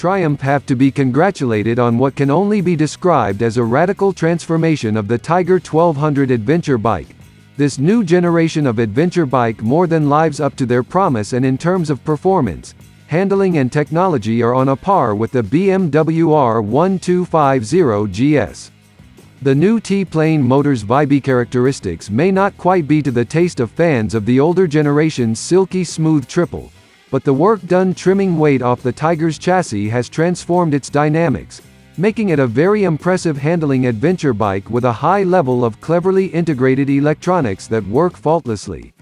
Triumph have to be congratulated on what can only be described as a radical transformation of the Tiger 1200 adventure bike. This new generation of adventure bike more than lives up to their promise, and in terms of performance, handling and technology are on a par with the BMW R1250 GS. The new T-Plane motor's vibey characteristics may not quite be to the taste of fans of the older generation's silky smooth triple, but the work done trimming weight off the Tiger's chassis has transformed its dynamics, making it a very impressive handling adventure bike with a high level of cleverly integrated electronics that work faultlessly.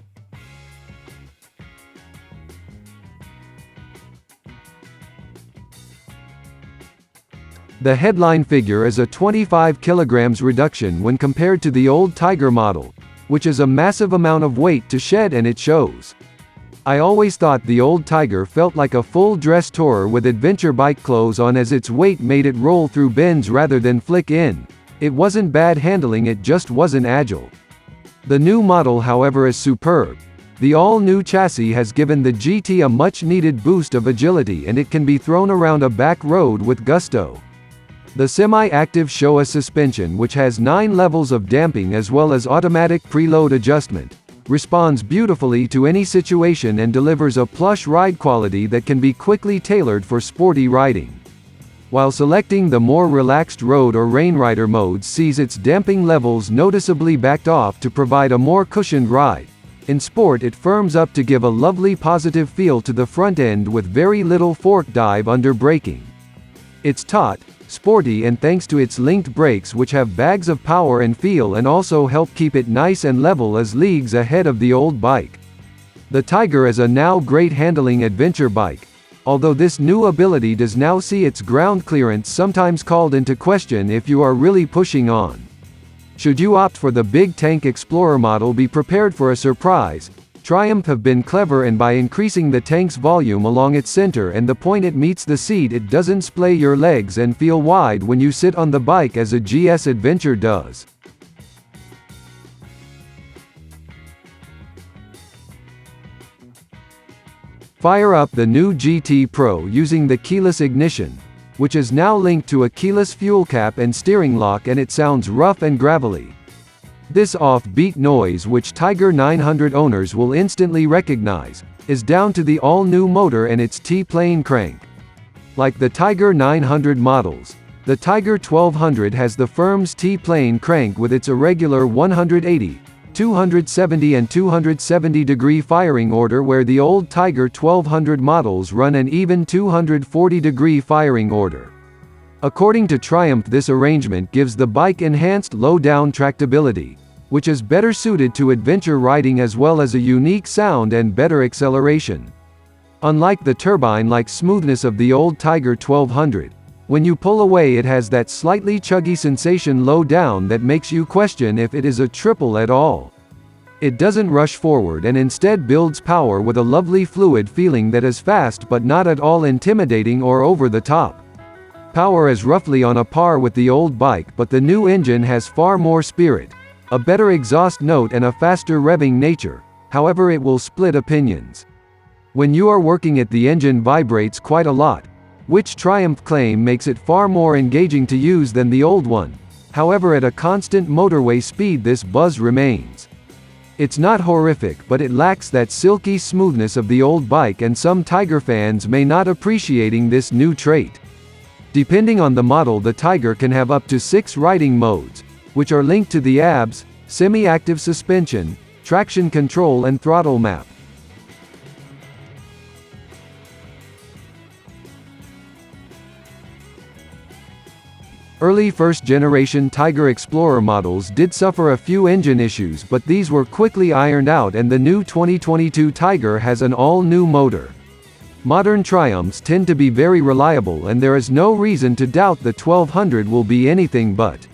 The headline figure is a 25 kg reduction when compared to the old Tiger model, which is a massive amount of weight to shed, and it shows. I always thought the old Tiger felt like a full-dress tourer with adventure bike clothes on, as its weight made it roll through bends rather than flick in. It wasn't bad handling, it just wasn't agile. The new model, however, is superb. The all-new chassis has given the GT a much-needed boost of agility, and it can be thrown around a back road with gusto. The semi-active Showa suspension, which has 9 levels of damping as well as automatic preload adjustment, responds beautifully to any situation and delivers a plush ride quality that can be quickly tailored for sporty riding. While selecting the more relaxed road or rainrider modes sees its damping levels noticeably backed off to provide a more cushioned ride. In sport, it firms up to give a lovely positive feel to the front end with very little fork dive under braking. It's taut, sporty, and thanks to its linked brakes, which have bags of power and feel and also help keep it nice and level, as leagues ahead of the old bike. The Tiger is a now great handling adventure bike, although this new ability does now see its ground clearance sometimes called into question if you are really pushing on. Should you opt for the big tank Explorer model, be prepared for a surprise. Triumph have been clever, and by increasing the tank's volume along its center and the point it meets the seat, it doesn't splay your legs and feel wide when you sit on the bike as a GS Adventure does. Fire up the new GT Pro using the keyless ignition, which is now linked to a keyless fuel cap and steering lock, and it sounds rough and gravelly. This off-beat noise, which Tiger 900 owners will instantly recognize, is down to the all-new motor and its T-Plane crank. Like the Tiger 900 models, the Tiger 1200 has the firm's T-Plane crank with its irregular 180, 270 and 270 degree firing order, where the old Tiger 1200 models run an even 240 degree firing order. According to Triumph, this arrangement gives the bike enhanced low-down tractability, which is better suited to adventure riding, as well as a unique sound and better acceleration. Unlike the turbine-like smoothness of the old Tiger 1200, when you pull away it has that slightly chuggy sensation low down that makes you question if it is a triple at all. It doesn't rush forward and instead builds power with a lovely fluid feeling that is fast but not at all intimidating or over the top. Power is roughly on a par with the old bike, but the new engine has far more spirit, a better exhaust note and a faster revving nature. However, it will split opinions. When you are working it, the engine vibrates quite a lot, which Triumph claim makes it far more engaging to use than the old one. However, at a constant motorway speed this buzz remains. It's not horrific, but it lacks that silky smoothness of the old bike, and some Tiger fans may not appreciating this new trait. Depending on the model, the Tiger can have up to 6 riding modes, which are linked to the ABS, semi-active suspension, traction control and throttle map. Early first-generation Tiger Explorer models did suffer a few engine issues, but these were quickly ironed out, and the new 2022 Tiger has an all-new motor. Modern Triumphs tend to be very reliable, and there is no reason to doubt the 1200 will be anything but.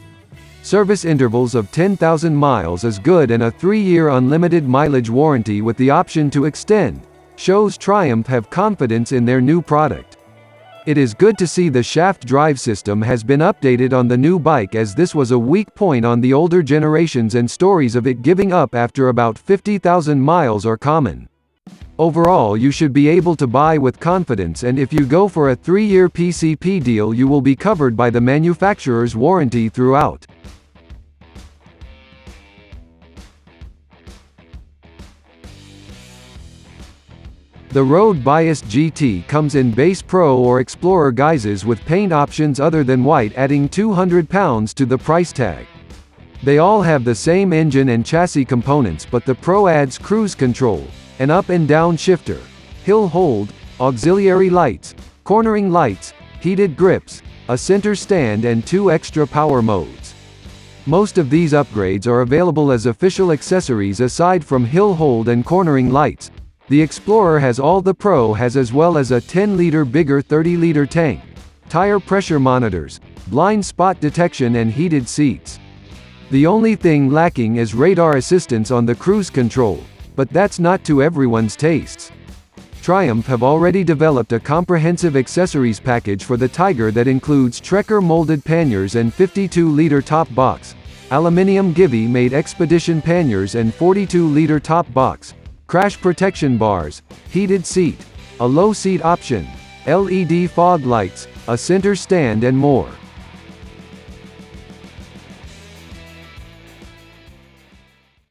Service intervals of 10,000 miles is good, and a 3-year unlimited mileage warranty with the option to extend shows Triumph have confidence in their new product. It is good to see the shaft drive system has been updated on the new bike, as this was a weak point on the older generations, and stories of it giving up after about 50,000 miles are common. Overall, you should be able to buy with confidence, and if you go for a 3-year PCP deal, you will be covered by the manufacturer's warranty throughout. The Road Bias GT comes in base Pro or Explorer guises with paint options other than white, adding £200 to the price tag. They all have the same engine and chassis components, but the Pro adds cruise control, an up and down shifter, hill hold, auxiliary lights, cornering lights, heated grips, a center stand and 2 extra power modes. Most of these upgrades are available as official accessories aside from hill hold and cornering lights. The Explorer has all the Pro has, as well as a 10-liter bigger 30-liter tank, tire pressure monitors, blind spot detection and heated seats. The only thing lacking is radar assistance on the cruise control, but that's not to everyone's tastes. Triumph have already developed a comprehensive accessories package for the Tiger that includes Trekker molded panniers and 52-liter top box, aluminium Givi-made Expedition panniers and 42-liter top box, crash protection bars, heated seat, a low seat option, LED fog lights, a center stand and more.